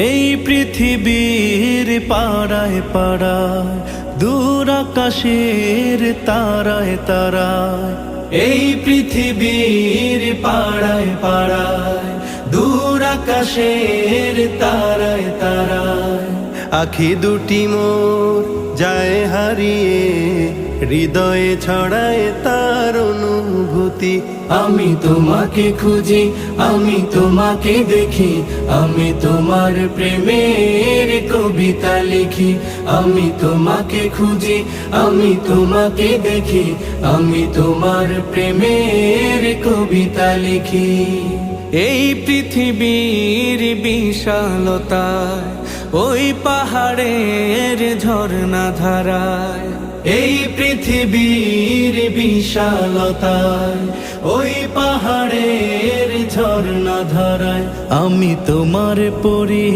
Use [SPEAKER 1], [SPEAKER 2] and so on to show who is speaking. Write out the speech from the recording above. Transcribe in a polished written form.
[SPEAKER 1] এই পৃথিবীর পাড়ায় পাড়ায়, দূর আকাশের তারায় তারায়। এই পৃথিবীর পাড়ায় পাড়ায়, দূর আকাশের তারায় তারায়। আখি দুটি মোর যায় হারিয়ে, হৃদয়ে ছড়ায় তার অনুভূতি। আমি তোমাকে খুঁজি, আমি তোমাকে দেখি, আমি তোমার প্রেমের কবিতা লিখি। আমি তোমাকে খুঁজি, আমি তোমাকে দেখি, আমি তোমার প্রেমের কবিতা লিখি। এই পৃথিবীর বিশালতায়, ওই পাহাড়ের ঝর্ণা ধারায়। এই পৃথিবীর বিশালতায়, ওই পাহাড়ের ঝর্ণা ধারায়। আমি তোমার পরি